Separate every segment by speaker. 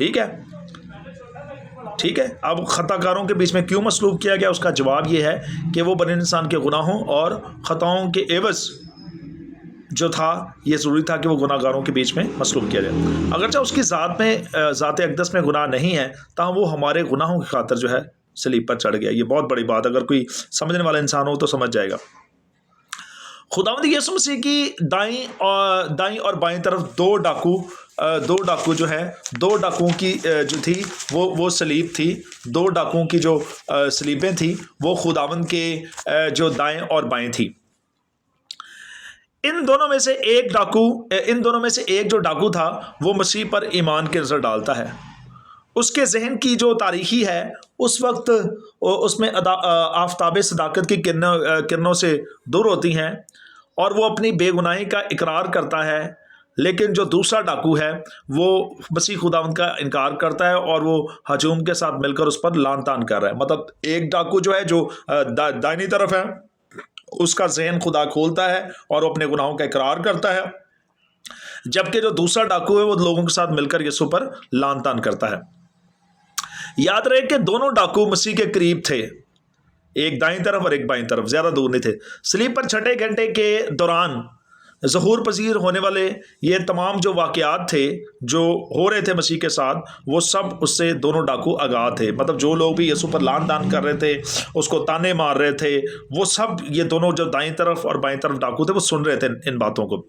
Speaker 1: ٹھیک ہے، ٹھیک ہے. اب خطا کاروں کے بیچ میں کیوں مصلوب کیا گیا؟ اس کا جواب یہ ہے کہ وہ بنی انسان کے گناہوں اور خطاؤں کے عوض جو تھا یہ ضروری تھا کہ وہ گناہ گاروں کے بیچ میں مصلوب کیا جائے. اگرچہ اس کی ذات اقدس میں گناہ نہیں ہے، تاہم وہ ہمارے گناہوں کی خاطر جو ہے صلیب پر چڑھ گیا. یہ بہت بڑی بات، اگر کوئی سمجھنے والا انسان ہو تو سمجھ جائے گا. خداوند یسوع مسیح کی دائیں اور بائیں طرف دو ڈاکو جو ہے، دو ڈاکوؤں کی جو تھی وہ صلیب تھی. دو ڈاکوؤں کی جو صلیبیں تھیں وہ خداوند کے جو دائیں اور بائیں تھی. ان دونوں میں سے ایک جو ڈاکو تھا وہ مسیح پر ایمان کی نظر ڈالتا ہے. اس کے ذہن کی جو تاریخی ہے اس وقت اس میں آفتاب صداقت کی کرنوں سے دور ہوتی ہیں اور وہ اپنی بے گناہی کا اقرار کرتا ہے. لیکن جو دوسرا ڈاکو ہے وہ مسیح خداوند کا انکار کرتا ہے اور وہ ہجوم کے ساتھ مل کر اس پر لعن طعن کر رہا ہے. مطلب ایک ڈاکو جو ہے جو دائنی طرف ہے اس کا ذہن خدا کھولتا ہے اور وہ اپنے گناہوں کا اقرار کرتا ہے، جبکہ جو دوسرا ڈاکو ہے وہ لوگوں کے ساتھ مل کر یسوع پر لعن طعن کرتا ہے. یاد رہے کہ دونوں ڈاکو مسیح کے قریب تھے، ایک دائیں طرف اور ایک بائیں طرف، زیادہ دور نہیں تھے. صلیب پر چھٹے گھنٹے کے دوران ظہور پذیر ہونے والے یہ تمام جو واقعات تھے جو ہو رہے تھے مسیح کے ساتھ، وہ سب اس سے دونوں ڈاکو آگاہ تھے. مطلب جو لوگ بھی یسوع پر لعن طعن کر رہے تھے، اس کو تانے مار رہے تھے، وہ سب یہ دونوں جو دائیں طرف اور بائیں طرف ڈاکو تھے وہ سن رہے تھے ان باتوں کو.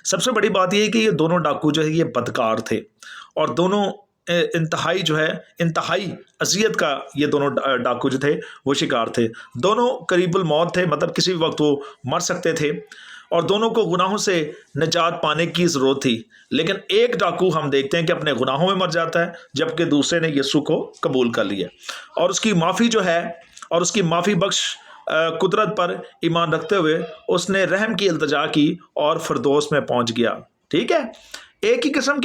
Speaker 1: سب سے بڑی بات یہ ہے کہ یہ دونوں ڈاکو جو ہے یہ بدکار تھے اور دونوں انتہائی اذیت کا یہ دونوں ڈاکو جو تھے وہ شکار تھے. دونوں قریب الموت تھے، مطلب کسی وقت وہ مر سکتے تھے اور دونوں کو گناہوں سے نجات پانے کی ضرورت تھی. لیکن ایک ڈاکو ہم دیکھتے ہیں کہ اپنے گناہوں میں مر جاتا ہے، جبکہ دوسرے نے یسوع کو قبول کر لیا اور اس کی معافی جو ہے اور اس کی معافی بخش قدرت پر ایمان رکھتے ہوئے اس نے رحم کی التجا کی اور فردوس میں پہنچ گیا. ٹھیک ہے، ایک ہی قسم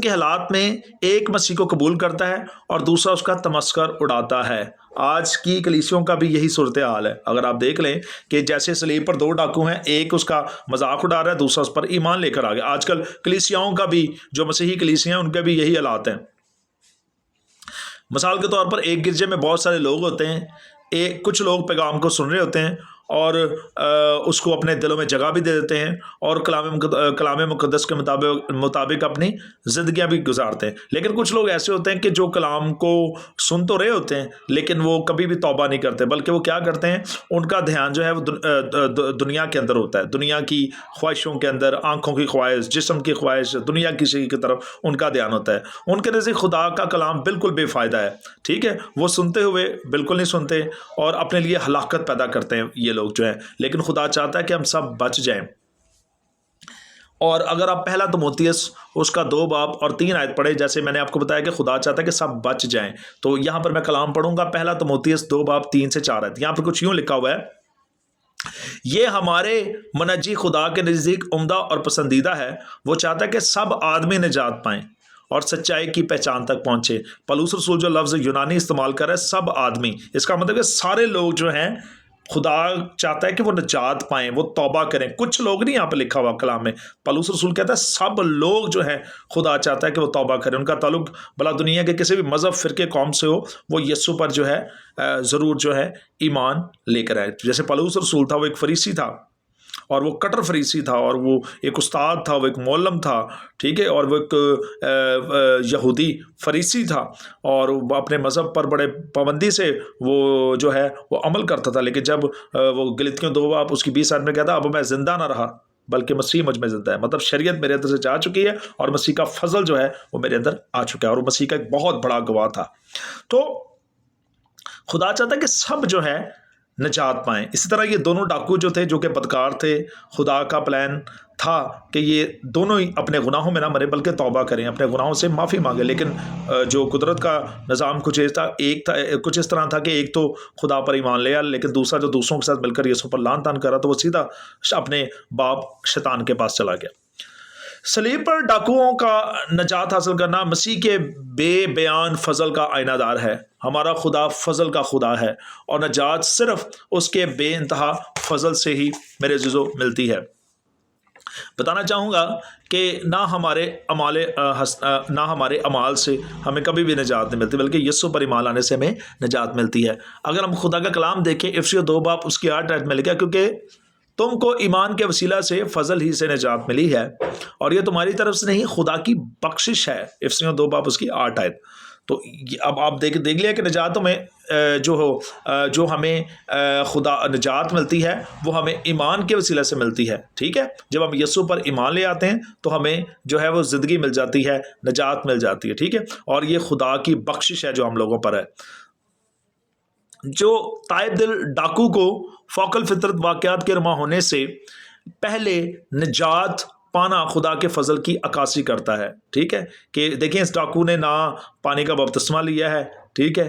Speaker 1: کے حالات میں ایک مسیح کو قبول کرتا ہے اور دوسرا اس کا تمسخر اڑاتا ہے. آج کی کلیسیوں کا بھی یہی صورتحال ہے. اگر آپ دیکھ لیں کہ جیسے صلیب پر دو ڈاکو ہیں، ایک اس کا مذاق اڑا رہا ہے، دوسرا اس پر ایمان لے کر آ گیا. آج کل کلیسیاؤں کا بھی جو مسیحی کلیسیاں ہیں ان کے بھی یہی حالات ہیں. مثال کے طور پر ایک گرجے میں بہت سارے لوگ ہوتے ہیں، کچھ لوگ پیغام کو سن رہے ہوتے ہیں اور اس کو اپنے دلوں میں جگہ بھی دے دیتے ہیں اور کلام مقدس کے مطابق اپنی زندگیاں بھی گزارتے ہیں. لیکن کچھ لوگ ایسے ہوتے ہیں کہ جو کلام کو سن تو رہے ہوتے ہیں لیکن وہ کبھی بھی توبہ نہیں کرتے، بلکہ وہ کیا کرتے ہیں، ان کا دھیان جو ہے وہ دنیا کے اندر ہوتا ہے، دنیا کی خواہشوں کے اندر، آنکھوں کی خواہش، جسم کی خواہش، دنیا کی طرف ان کا دھیان ہوتا ہے. ان کے نزدیک خدا کا کلام بالکل بے فائدہ ہے. ٹھیک ہے، وہ سنتے ہوئے بالکل نہیں سنتے اور اپنے لیے ہلاکت پیدا کرتے ہیں یہ لوگ جو ہیں. لیکن خدا چاہتا ہے کہ ہم سب بچ جائیں. اور اگر آپ پہلا تموتھیوس اس کا 2 باب اور 3 آیت پڑھے، جیسے میں نے آپ کو بتایا کہ خدا چاہتا ہے کہ سب بچ جائیں، تو یہاں پر میں کلام پڑھوں گا. پہلا تموتھیوس 2 باب 3 سے 4 آیت. یہاں پر کچھ یوں لکھا ہوا ہے، یہ ہمارے منجی خدا کے نزدیک عمدہ اور پسندیدہ ہے. وہ چاہتا ہے کہ سب آدمی نجات پائیں اور سچائی کی پہچان تک پہنچے. پولس رسول جو لفظ یونانی استعمال کر رہا ہے سب آدمی، اس کا مطلب ہے سارے لوگ جو ہیں خدا چاہتا ہے کہ وہ نجات پائیں، وہ توبہ کریں. کچھ لوگ نہیں، یہاں پہ لکھا ہوا کلام میں. پولس رسول کہتا ہے سب لوگ جو ہیں خدا چاہتا ہے کہ وہ توبہ کریں. ان کا تعلق بلا دنیا کے کسی بھی مذہب، فرقے، قوم سے ہو، وہ یسوع پر جو ہے ضرور جو ہے ایمان لے کر آئے. جیسے پولس رسول تھا، وہ ایک فریسی تھا اور وہ کٹر فریسی تھا اور وہ ایک استاد تھا، وہ ایک معلم تھا. ٹھیک ہے، اور وہ ایک یہودی فریسی تھا اور وہ اپنے مذہب پر بڑے پابندی سے وہ جو ہے وہ عمل کرتا تھا. لیکن جب وہ غلطیوں 2 باب اس کی 20 آیت میں کہتا اب میں زندہ نہ رہا بلکہ مسیح مجھ میں زندہ ہے. مطلب شریعت میرے اندر سے جا چکی ہے اور مسیح کا فضل جو ہے وہ میرے اندر آ چکا ہے اور وہ مسیح کا ایک بہت بڑا گواہ تھا. تو خدا چاہتا ہے کہ سب جو ہے نجات پائیں. اسی طرح یہ دونوں ڈاکو جو تھے، جو کہ بدکار تھے، خدا کا پلان تھا کہ یہ دونوں ہی اپنے گناہوں میں نہ مرے بلکہ توبہ کریں، اپنے گناہوں سے معافی مانگیں. لیکن جو قدرت کا نظام کچھ اس طرح تھا کہ ایک تو خدا پر ایمان لے آیا، لیکن دوسرا جو دوسروں کے ساتھ مل کر یسوع پر لعن طعن کرا تو وہ سیدھا اپنے باپ شیطان کے پاس چلا گیا. صلیب پر ڈاکوؤں کا نجات حاصل کرنا مسیح کے بے بیان فضل کا آئینہ دار ہے. ہمارا خدا فضل کا خدا ہے اور نجات صرف اس کے بے انتہا فضل سے ہی میرے عزیزو ملتی ہے. بتانا چاہوں گا کہ نہ ہمارے اعمال سے ہمیں کبھی بھی نجات نہیں ملتی، بلکہ یسوع پر ایمان لانے سے ہمیں نجات ملتی ہے۔ اگر ہم خدا کا کلام دیکھیں، افسیوں 2 باب اس کی 8 آیت میں لکھا، کیونکہ تم کو ایمان کے وسیلہ سے فضل ہی سے نجات ملی ہے، اور یہ تمہاری طرف سے نہیں، خدا کی بخشش ہے۔ افسیوں 2 باب اس کی 8 آیت۔ تو اب آپ دیکھ لیا کہ نجات میں جو ہمیں خدا نجات ملتی ہے وہ ہمیں ایمان کے وسیلہ سے ملتی ہے، ٹھیک ہے۔ جب ہم یسوع پر ایمان لے آتے ہیں تو ہمیں جو ہے وہ زندگی مل جاتی ہے، نجات مل جاتی ہے، ٹھیک ہے، اور یہ خدا کی بخشش ہے جو ہم لوگوں پر ہے۔ جو تائب دل ڈاکو کو فوق الفطرت واقعات کے رواں ہونے سے پہلے نجات پانا خدا کے فضل کی عکاسی کرتا ہے، ٹھیک ہے، کہ دیکھیں اس ڈاکو نے نہ پانی کا بپتسمہ لیا ہے، ٹھیک ہے،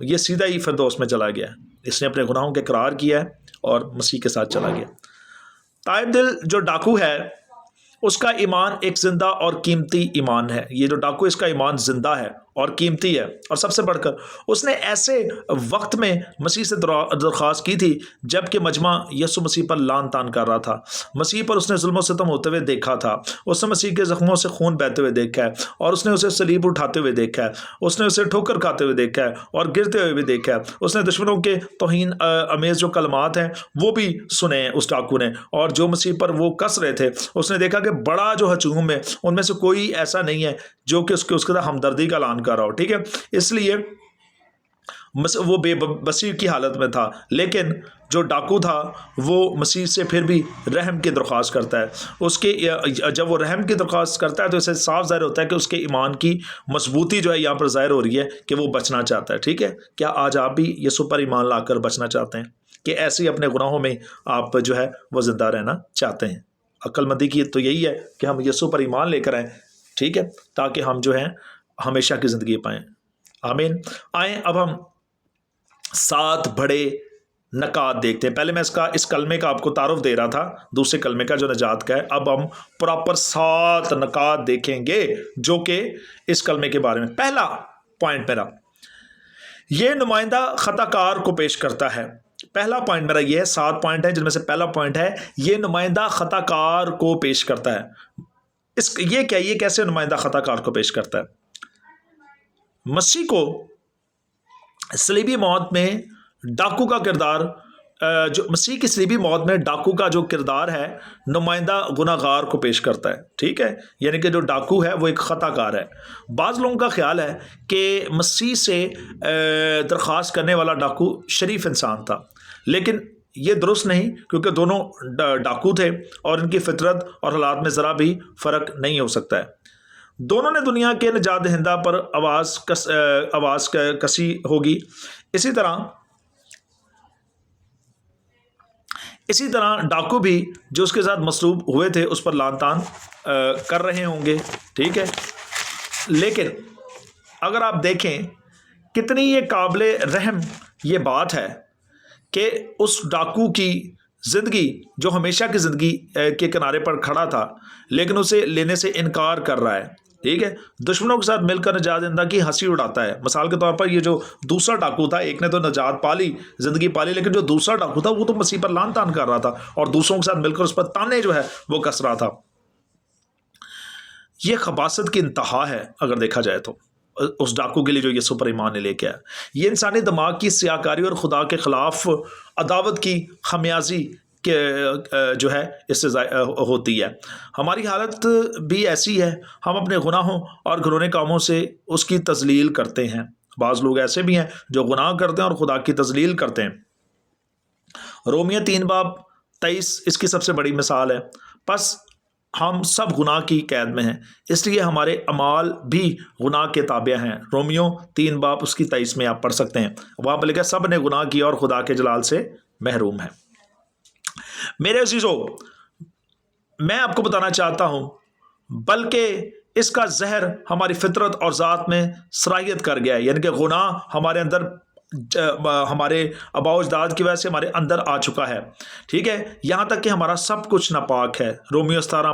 Speaker 1: یہ سیدھا ہی فردوس میں چلا گیا، اس نے اپنے گناہوں کے اقرار کیا ہے اور مسیح کے ساتھ چلا گیا۔ تائب دل جو ڈاکو ہے اس کا ایمان ایک زندہ اور قیمتی ایمان ہے۔ یہ جو ڈاکو، اس کا ایمان زندہ ہے اور قیمتی ہے، اور سب سے بڑھ کر اس نے ایسے وقت میں مسیح سے درخواست کی تھی جب کہ مجمع یسوع مسیح پر لعن طعن کر رہا تھا۔ مسیح پر اس نے ظلم و ستم ہوتے ہوئے دیکھا تھا، اس نے مسیح کے زخموں سے خون بہتے ہوئے دیکھا ہے، اور اس نے اسے صلیب اٹھاتے ہوئے دیکھا ہے، اس نے اسے ٹھوکر کھاتے ہوئے دیکھا ہے اور گرتے ہوئے بھی دیکھا ہے، اس نے دشمنوں کے توہین امیز جو کلمات ہیں وہ بھی سنے ہیں اس ڈاکو نے، اور جو مسیح پر وہ کس رہے تھے اس نے دیکھا کہ بڑا جو ہجوم ہے ان میں سے کوئی ایسا نہیں ہے جو کہ اس کے ساتھ ہمدردی کا اعلان کر رہا ہو، ٹھیک ہے۔ اس لیے وہ بے بسی کی حالت میں تھا، لیکن جو ڈاکو تھا وہ مسیح سے پھر بھی رحم کی درخواست کرتا ہے۔ اس کے جب وہ رحم کی درخواست کرتا ہے تو اسے صاف ظاہر ہوتا ہے کہ اس کے ایمان کی مضبوطی جو ہے یہاں پر ظاہر ہو رہی ہے کہ وہ بچنا چاہتا ہے، ٹھیک ہے۔ کیا آج آپ بھی یسوع پر ایمان لا کر بچنا چاہتے ہیں، کہ ایسے ہی اپنے گناہوں میں آپ جو ہے وہ زندہ رہنا چاہتے ہیں؟ عقل مندی کی تو یہی ہے کہ ہم یسوع پر ایمان لے کر آئیں، ٹھیک ہے، تاکہ ہم جو ہیں ہمیشہ کی زندگی پائیں۔ آمین۔ آئیں اب ہم 7 بڑے نکات دیکھتے ہیں۔ پہلے میں اس کلمے کا آپ کو تعارف دے رہا تھا، دوسرے کلمے کا جو نجات کا ہے۔ اب ہم پراپر 7 نکات دیکھیں گے جو کہ اس کلمے کے بارے میں۔ پہلا پوائنٹ میرا یہ نمائندہ خطا کار کو پیش کرتا ہے۔ پہلا پوائنٹ میرا یہ ہے، 7 پوائنٹ ہے جن میں سے پہلا پوائنٹ ہے یہ نمائندہ خطا کار کو پیش کرتا ہے۔ یہ کیا، یہ کیسے نمائندہ خطا کار کو پیش کرتا ہے؟ مسیح کو صلیبی موت میں ڈاکو کا کردار، جو مسیح کی صلیبی موت میں ڈاکو کا جو کردار ہے نمائندہ گناہ گار کو پیش کرتا ہے، ٹھیک ہے، یعنی کہ جو ڈاکو ہے وہ ایک خطا کار ہے۔ بعض لوگوں کا خیال ہے کہ مسیح سے درخواست کرنے والا ڈاکو شریف انسان تھا، لیکن یہ درست نہیں، کیونکہ دونوں ڈاکو تھے اور ان کی فطرت اور حالات میں ذرا بھی فرق نہیں ہو سکتا ہے۔ دونوں نے دنیا کے نجات دہندہ پر آواز کسی ہوگی۔ اسی طرح ڈاکو بھی جو اس کے ساتھ مصلوب ہوئے تھے اس پر لعن طعن کر رہے ہوں گے، ٹھیک ہے۔ لیکن اگر آپ دیکھیں کتنی یہ قابل رحم یہ بات ہے کہ اس ڈاکو کی زندگی جو ہمیشہ کی زندگی کے کنارے پر کھڑا تھا لیکن اسے لینے سے انکار کر رہا ہے، ٹھیک ہے، دشمنوں کے ساتھ مل کر نجات دہندہ کی ہنسی اڑاتا ہے۔ مثال کے طور پر یہ جو دوسرا ڈاکو تھا، ایک نے تو نجات پالی، زندگی پالی، لیکن جو دوسرا ڈاکو تھا وہ تو مسیح پر لعن طعن کر رہا تھا اور دوسروں کے ساتھ مل کر اس پر تانے جو ہے وہ کس رہا تھا۔ یہ خباثت کی انتہا ہے اگر دیکھا جائے تو اس ڈاکو کے لیے جو یسوع پر ایمان نے لے کے آیا۔ یہ انسانی دماغ کی سیاہکاری اور خدا کے خلاف عداوت کی خمیازی جو ہے اس سے ہوتی ہے۔ ہماری حالت بھی ایسی ہے، ہم اپنے گناہوں اور گھرونے کاموں سے اس کی تذلیل کرتے ہیں۔ بعض لوگ ایسے بھی ہیں جو گناہ کرتے ہیں اور خدا کی تذلیل کرتے ہیں۔ رومیہ 3 باب 23 اس کی سب سے بڑی مثال ہے۔ پس ہم سب گناہ کی قید میں ہیں، اس لیے ہمارے اعمال بھی گناہ کے تابع ہیں۔ رومیو 3 باب اس کی 23 میں آپ پڑھ سکتے ہیں، وہاں پر لکھا سب نے گناہ کیا اور خدا کے جلال سے محروم ہیں۔ میرے عزیزو، میں آپ کو بتانا چاہتا ہوں بلکہ اس کا زہر ہماری فطرت اور ذات میں صلاحیت کر گیا ہے، یعنی کہ گناہ ہمارے اندر، ہمارے آباء و اجداد کی وجہ سے ہمارے اندر آ چکا ہے، ٹھیک ہے، یہاں تک کہ ہمارا سب کچھ ناپاک ہے۔ رومیو 7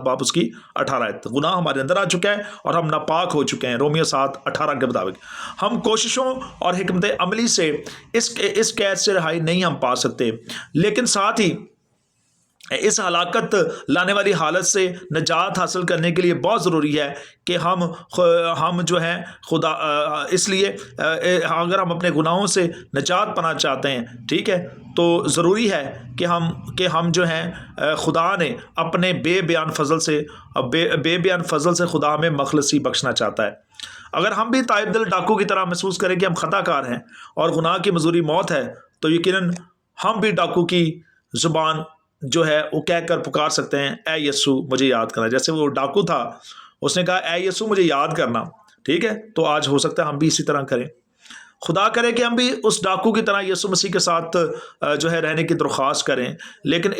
Speaker 1: باب اس کی 18 گناہ ہمارے اندر آ چکا ہے اور ہم ناپاک ہو چکے ہیں۔ رومیو 7:18 کے مطابق ہم کوششوں اور حکمت عملی سے اس قید سے رہائی نہیں ہم پا سکتے، لیکن ساتھ ہی اس ہلاکت لانے والی حالت سے نجات حاصل کرنے کے لیے بہت ضروری ہے کہ ہم جو ہیں خدا اس لیے اگر ہم اپنے گناہوں سے نجات پانا چاہتے ہیں، ٹھیک ہے، تو ضروری ہے کہ ہم جو ہیں خدا نے اپنے بے بیان فضل سے خدا ہمیں مخلصی بخشنا چاہتا ہے۔ اگر ہم بھی تائب دل ڈاکو کی طرح محسوس کریں کہ ہم خطا کار ہیں اور گناہ کی مزوری موت ہے، تو یقیناً ہم بھی ڈاکو کی زبان جو ہے وہ کہہ کر پکار سکتے ہیں، اے یسوع مجھے یاد کرنا۔ جیسے وہ ڈاکو تھا، اس نے کہا اے یسوع مجھے یاد کرنا، ٹھیک ہے، تو آج ہو سکتا ہے ہم بھی اسی طرح کریں۔ خدا کرے کہ ہم بھی اس ڈاکو کی طرح یسوع مسیح کے ساتھ جو ہے رہنے کی درخواست کریں، لیکن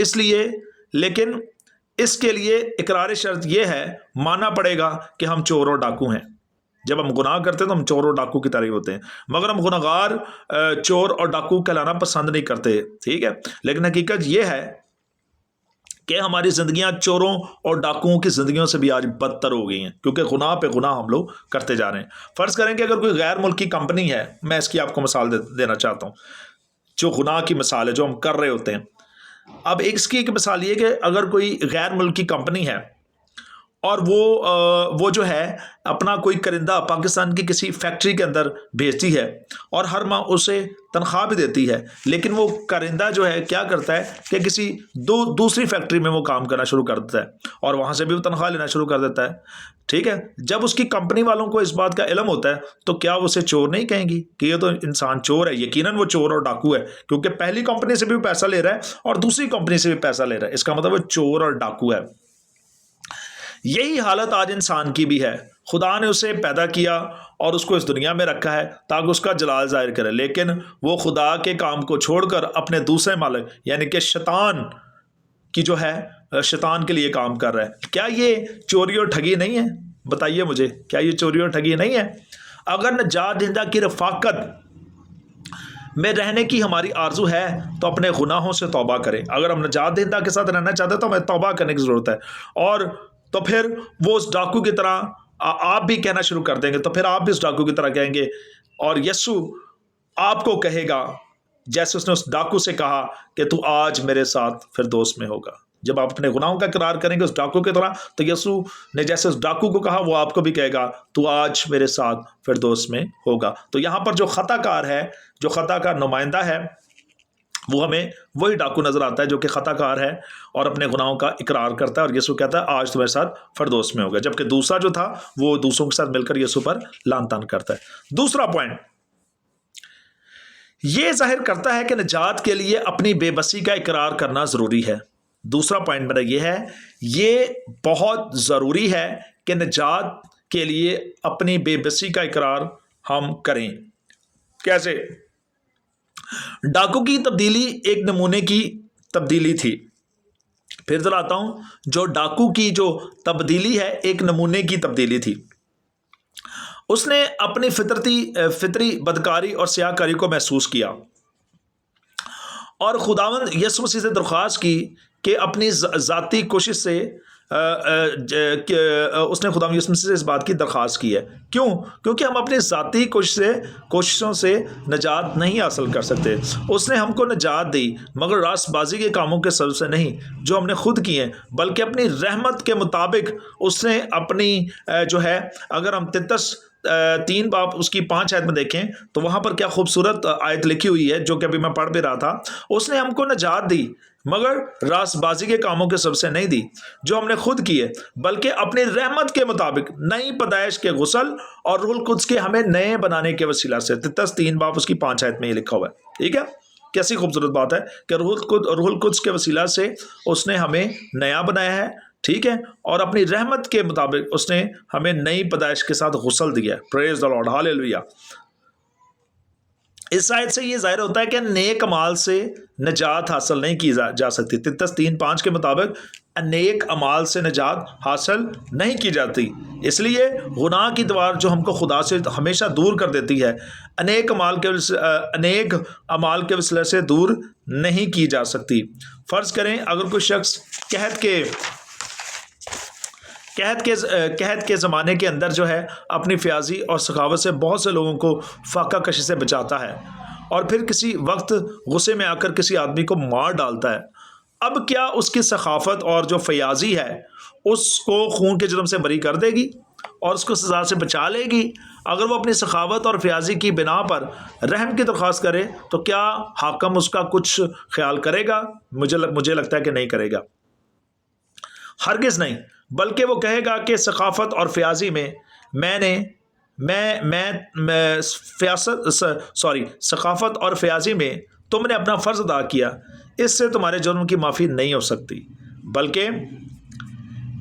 Speaker 1: اس کے لیے اقرار شرط یہ ہے، ماننا پڑے گا کہ ہم چور اور ڈاکو ہیں۔ جب ہم گناہ کرتے ہیں تو ہم چور اور ڈاکو کی طرح ہی ہوتے ہیں، مگر ہم گناہگار چور اور ڈاکو کہلانا پسند نہیں کرتے، ٹھیک ہے، لیکن حقیقت یہ ہے کہ ہماری زندگیاں چوروں اور ڈاکوؤں کی زندگیوں سے بھی آج بدتر ہو گئی ہیں، کیونکہ گناہ پہ گناہ ہم لوگ کرتے جا رہے ہیں۔ فرض کریں کہ اگر کوئی غیر ملکی کمپنی ہے، میں اس کی آپ کو مثال دینا چاہتا ہوں، جو گناہ کی مثال ہے جو ہم کر رہے ہوتے ہیں۔ اب اس کی ایک مثال یہ کہ اگر کوئی غیر ملکی کمپنی ہے اور وہ جو ہے اپنا کوئی کرندہ پاکستان کی کسی فیکٹری کے اندر بھیجتی ہے اور ہر ماہ اسے تنخواہ بھی دیتی ہے، لیکن وہ کرندہ جو ہے کیا کرتا ہے کہ کسی دوسری فیکٹری میں وہ کام کرنا شروع کر دیتا ہے اور وہاں سے بھی وہ تنخواہ لینا شروع کر دیتا ہے، ٹھیک ہے۔ جب اس کی کمپنی والوں کو اس بات کا علم ہوتا ہے تو کیا وہ اسے چور نہیں کہیں گی کہ یہ تو انسان چور ہے؟ یقیناً وہ چور اور ڈاکو ہے، کیونکہ پہلی کمپنی سے بھی پیسہ لے رہا ہے اور دوسری کمپنی سے بھی پیسہ لے رہا ہے، اس کا مطلب وہ چور اور ڈاکو ہے۔ یہی حالت آج انسان کی بھی ہے۔ خدا نے اسے پیدا کیا اور اس کو اس دنیا میں رکھا ہے تاکہ اس کا جلال ظاہر کرے، لیکن وہ خدا کے کام کو چھوڑ کر اپنے دوسرے مالک یعنی کہ شیطان کی جو ہے شیطان کے لیے کام کر رہا ہے۔ کیا یہ چوری اور ٹھگی نہیں ہے؟ بتائیے مجھے، کیا یہ چوری اور ٹھگی نہیں ہے؟ اگر نجات دہندہ کی رفاقت میں رہنے کی ہماری آرزو ہے تو اپنے گناہوں سے توبہ کریں۔ اگر ہم نجات دہندہ کے ساتھ رہنا چاہتے ہیں تو ہمیں توبہ کرنے کی ضرورت ہے، اور تو پھر وہ اس ڈاکو کی طرح آپ بھی کہنا شروع کر دیں گے، تو پھر آپ بھی اس ڈاکو کی طرح کہیں گے، اور یسوع آپ کو کہے گا جیسے اس نے اس ڈاکو سے کہا کہ تو آج میرے ساتھ فردوس میں ہوگا۔ جب آپ اپنے گناہوں کا اقرار کریں گے اس ڈاکو کی طرح، تو یسوع نے جیسے اس ڈاکو کو کہا وہ آپ کو بھی کہے گا تو آج میرے ساتھ فردوس میں ہوگا۔ تو یہاں پر جو خطا کار ہے، جو خطا کار نمائندہ ہے، وہ ہمیں وہی ڈاکو نظر آتا ہے جو کہ خطا کار ہے اور اپنے گناہوں کا اقرار کرتا ہے، اور یسوع کہتا ہے آج تمہارے ساتھ فردوس میں ہوگا، جبکہ دوسرا جو تھا وہ دوسروں کے ساتھ مل کر یسوع پر لعن طعن کرتا ہے۔ دوسرا پوائنٹ یہ ظاہر کرتا ہے کہ نجات کے لیے اپنی بے بسی کا اقرار کرنا ضروری ہے۔ دوسرا پوائنٹ میرا یہ ہے، یہ بہت ضروری ہے کہ نجات کے لیے اپنی بے بسی کا اقرار ہم کریں۔ کیسے؟ ڈاکو کی تبدیلی ایک نمونے کی تبدیلی تھی۔ پھر دلاتا ہوں، جو ڈاکو کی جو تبدیلی ہے ایک نمونے کی تبدیلی تھی۔ اس نے اپنی فطری بدکاری اور سیاہکاری کو محسوس کیا اور خداوند یسوع مسیح سے درخواست کی کہ اپنی ذاتی کوشش سے اس نے خداوند یسوع مسیح سے اس بات کی درخواست کی ہے۔ کیوں؟ کیونکہ ہم اپنی ذاتی کوششوں سے نجات نہیں حاصل کر سکتے۔ اس نے ہم کو نجات دی مگر راست بازی کے کاموں کے سبب سے نہیں جو ہم نے خود کیے، بلکہ اپنی رحمت کے مطابق اس نے اپنی جو ہے، اگر ہم تیتس 3 باب اس کی 5 آیت میں دیکھیں تو وہاں پر کیا خوبصورت آیت لکھی ہوئی ہے جو کہ ابھی میں پڑھ بھی رہا تھا۔ اس نے ہم کو نجات دی مگر راست بازی کے کاموں کے سب سے نہیں دی جو ہم نے خود کیے، بلکہ اپنی رحمت کے مطابق نئی پیدائش کے غسل اور روح القدس کے ہمیں نئے بنانے کے وسیلہ سے۔ تیتس 3 باب اس کی 5 آیت میں یہ لکھا ہوا ہے، ٹھیک ہے۔ کیسی خوبصورت بات ہے کہ روح القدس کے وسیلہ سے اس نے ہمیں نیا بنایا ہے، ٹھیک ہے، اور اپنی رحمت کے مطابق اس نے ہمیں نئی پیدائش کے ساتھ غسل دیا ہے۔ پریز دی لارڈ، ہاللیلویہ۔ اس آیت سے یہ ظاہر ہوتا ہے کہ نیک اعمال سے نجات حاصل نہیں کی جا سکتی۔ تیتس 3:5 کے مطابق نیک اعمال سے نجات حاصل نہیں کی جاتی، اس لیے گناہ کی دیوار جو ہم کو خدا سے ہمیشہ دور کر دیتی ہے، انیک اعمال کے وسیلے سے دور نہیں کی جا سکتی۔ فرض کریں اگر کوئی شخص قحط کے زمانے کے اندر جو ہے اپنی فیاضی اور سخاوت سے بہت سے لوگوں کو فاقہ کشی سے بچاتا ہے اور پھر کسی وقت غصے میں آ کر کسی آدمی کو مار ڈالتا ہے۔ اب کیا اس کی سخاوت اور جو فیاضی ہے اس کو خون کے جرم سے بری کر دے گی اور اس کو سزا سے بچا لے گی؟ اگر وہ اپنی سخاوت اور فیاضی کی بنا پر رحم کی درخواست کرے تو کیا حاکم اس کا کچھ خیال کرے گا؟ مجھے لگتا ہے کہ نہیں کرے گا، ہرگز نہیں، بلکہ وہ کہے گا کہ سخاوت اور فیاضی میں سخاوت اور فیاضی میں تم نے اپنا فرض ادا کیا، اس سے تمہارے جرم کی معافی نہیں ہو سکتی، بلکہ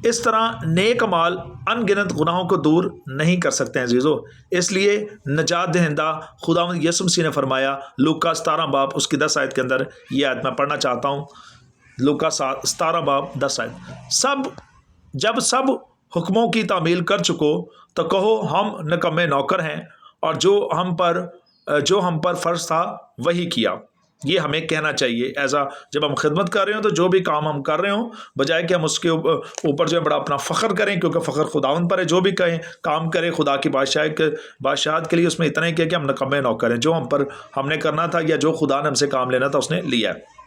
Speaker 1: اس طرح نیک اعمال ان گنت گناہوں کو دور نہیں کر سکتے ہیں عزیزو۔ اس لیے نجات دہندہ خداوند یسوع مسیح نے فرمایا، لوکا 17 باب اس کی 10 آیت کے اندر، یہ آیت میں پڑھنا چاہتا ہوں، لوکا 17 باب 10 آیت، جب سب حکموں کی تعمیل کر چکو تو کہو ہم نکمے نوکر ہیں اور جو ہم پر فرض تھا وہی کیا۔ یہ ہمیں کہنا چاہیے جب ہم خدمت کر رہے ہوں تو جو بھی کام ہم کر رہے ہوں بجائے کہ ہم اس کے اوپر جو ہے بڑا اپنا فخر کریں، کیونکہ فخر خداوند پر ہے، جو بھی کہیں کام کرے خدا کی بادشاہت کے لیے اس میں اتنا ہی کیا کہ ہم نکمے نوکر ہیں، جو ہم نے کرنا تھا یا جو خدا نے ہم سے کام لینا تھا اس نے لیا ہے۔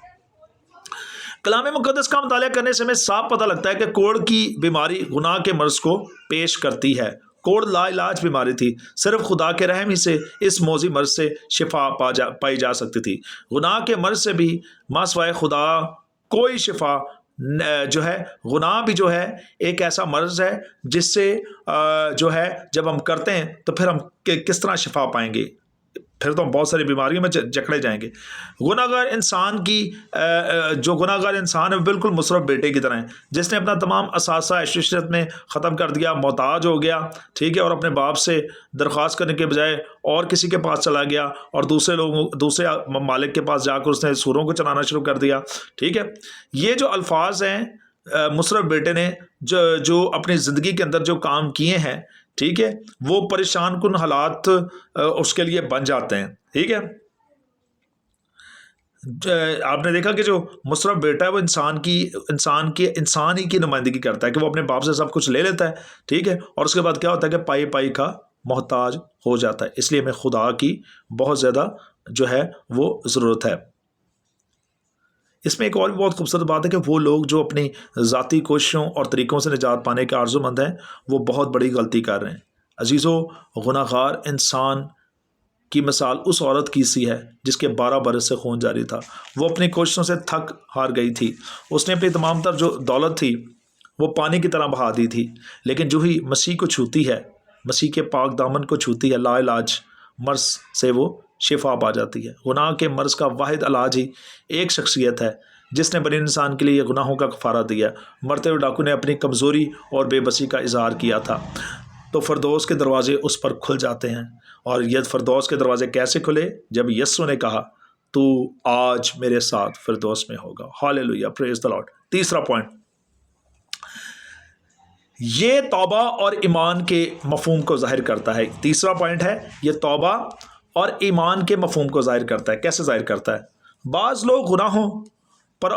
Speaker 1: کلام مقدس کا مطالعہ کرنے سے ہمیں صاف پتہ لگتا ہے کہ کوڑ کی بیماری گناہ کے مرض کو پیش کرتی ہے۔ کوڑ لا علاج بیماری تھی، صرف خدا کے رحم ہی سے اس موذی مرض سے شفا پائی جا سکتی تھی۔ گناہ کے مرض سے بھی ما سوائے خدا کوئی شفا جو ہے، گناہ بھی جو ہے ایک ایسا مرض ہے جس سے جو ہے جب ہم کرتے ہیں تو پھر ہم کس طرح شفا پائیں گے؟ پھر تو ہم بہت ساری بیماریوں میں جکڑے جائیں گے۔ گناہ گار انسان ہے بالکل مصرف بیٹے کی طرح ہے، جس نے اپنا تمام اثاثہ عشرت میں ختم کر دیا، محتاج ہو گیا، ٹھیک ہے، اور اپنے باپ سے درخواست کرنے کے بجائے اور کسی کے پاس چلا گیا اور دوسرے مالک کے پاس جا کر اس نے سوروں کو چلانا شروع کر دیا، ٹھیک ہے۔ یہ جو الفاظ ہیں مصرف بیٹے نے جو اپنی زندگی کے اندر جو کام کیے ہیں، ٹھیک ہے، وہ پریشان کن حالات اس کے لیے بن جاتے ہیں، ٹھیک ہے۔ آپ نے دیکھا کہ جو مصرف بیٹا ہے وہ انسان ہی کی نمائندگی کرتا ہے کہ وہ اپنے باپ سے سب کچھ لے لیتا ہے، ٹھیک ہے، اور اس کے بعد کیا ہوتا ہے کہ پائی کا محتاج ہو جاتا ہے۔ اس لیے ہمیں خدا کی بہت زیادہ جو ہے وہ ضرورت ہے۔ اس میں ایک اور بھی بہت خوبصورت بات ہے کہ وہ لوگ جو اپنی ذاتی کوششوں اور طریقوں سے نجات پانے کے آرزو مند ہیں وہ بہت بڑی غلطی کر رہے ہیں۔ عزیزو، گناہ گار انسان کی مثال اس عورت کی سی ہے جس کے 12 برس سے خون جاری تھا۔ وہ اپنی کوششوں سے تھک ہار گئی تھی، اس نے اپنی تمام تر جو دولت تھی وہ پانی کی طرح بہا دی تھی، لیکن جو ہی مسیح کو چھوتی ہے، مسیح کے پاک دامن کو چھوتی ہے، لا علاج مرض سے وہ شفا پا جاتی ہے۔ گناہ کے مرض کا واحد علاج ہی ایک شخصیت ہے جس نے بنی انسان کے لیے گناہوں کا کفارہ دیا۔ مرتے ہوئے ڈاکو نے اپنی کمزوری اور بے بسی کا اظہار کیا تھا، تو فردوس کے دروازے اس پر کھل جاتے ہیں۔ اور یہ فردوس کے دروازے کیسے کھلے؟ جب یسوع نے کہا تو آج میرے ساتھ فردوس میں ہوگا۔ ہاللیلویہ، پریز دی لارڈ۔ تیسرا پوائنٹ، یہ توبہ اور ایمان کے مفہوم کو ظاہر کرتا ہے۔ تیسرا پوائنٹ ہے یہ توبہ اور ایمان کے مفہوم کو ظاہر کرتا ہے۔ کیسے ظاہر کرتا ہے؟ بعض لوگ گناہ پر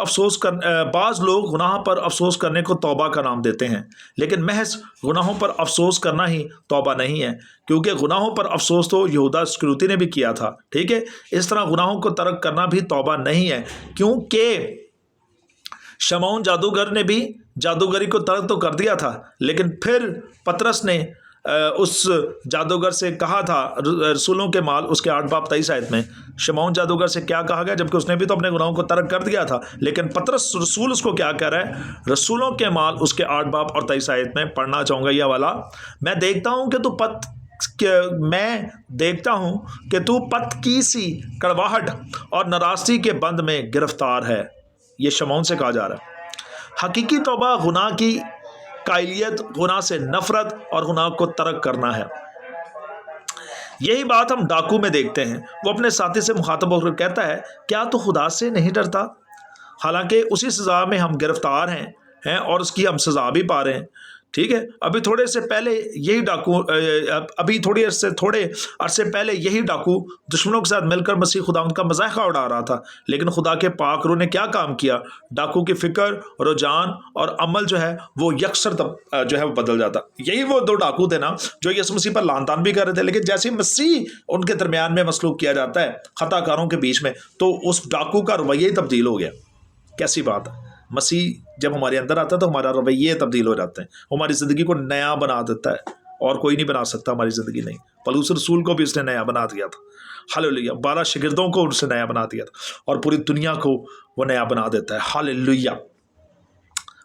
Speaker 1: افسوس کرنے کو توبہ کا نام دیتے ہیں، لیکن محض گناہوں پر افسوس کرنا ہی توبہ نہیں ہے، کیونکہ گناہوں پر افسوس تو یہودا اسکریوتی نے بھی کیا تھا، ٹھیک ہے۔ اس طرح گناہوں کو ترک کرنا بھی توبہ نہیں ہے، کیونکہ شمعون جادوگر نے بھی جادوگری کو ترک تو کر دیا تھا، لیکن پھر پطرس نے اس جادوگر سے کہا تھا، رسولوں کے مال اس کے 8 باب 23 آیت میں شمعون جادوگر سے کیا کہا گیا، جبکہ اس نے بھی تو اپنے گناہوں کو ترک کر دیا تھا، لیکن پطرس رسول اس کو کیا کہہ رہا ہے؟ رسولوں کے مال اس کے 8 باب اور 23 آیت میں پڑھنا چاہوں گا یہ والا، میں دیکھتا ہوں کہ تو پت کی سی کڑواہٹ اور ناراستی کے بند میں گرفتار ہے۔ یہ شمعون سے کہا جا رہا ہے۔ حقیقی توبہ گناہ کی قائلیت، گناہ سے نفرت اور گناہ کو ترک کرنا ہے۔ یہی بات ہم ڈاکو میں دیکھتے ہیں۔ وہ اپنے ساتھی سے مخاطب ہو کر کہتا ہے، کیا تو خدا سے نہیں ڈرتا؟ حالانکہ اسی سزا میں ہم گرفتار ہیں اور اس کی ہم سزا بھی پا رہے ہیں، ٹھیک ہے۔ ابھی تھوڑے عرصے پہلے یہی ڈاکو دشمنوں کے ساتھ مل کر مسیح خداوند کا مذاق اڑا رہا تھا، لیکن خدا کے پاک روح نے کیا کام کیا؟ ڈاکو کی فکر، رجحان اور عمل جو ہے وہ یکسر جو ہے وہ بدل جاتا۔ یہی وہ 2 ڈاکو تھے نا جو یسوع مسیح پر لعن طعن بھی کر رہے تھے، لیکن جیسے مسیح ان کے درمیان میں مسلوک کیا جاتا ہے خطا کاروں کے بیچ میں، تو اس ڈاکو کا رویہ ہی تبدیل ہو گیا۔ کیسی بات ہے! مسیح جب ہمارے اندر آتا ہے تو ہمارا رویے تبدیل ہو جاتے ہیں، ہماری زندگی کو نیا بنا دیتا ہے، اور کوئی نہیں بنا سکتا ہماری زندگی نہیں۔ پولس رسول کو بھی اس نے نیا بنا دیا تھا، ہاللیلویہ۔ 12 شاگردوں کو اس نے نیا بنا دیا تھا، اور پوری دنیا کو وہ نیا بنا دیتا ہے، ہاللیلویہ،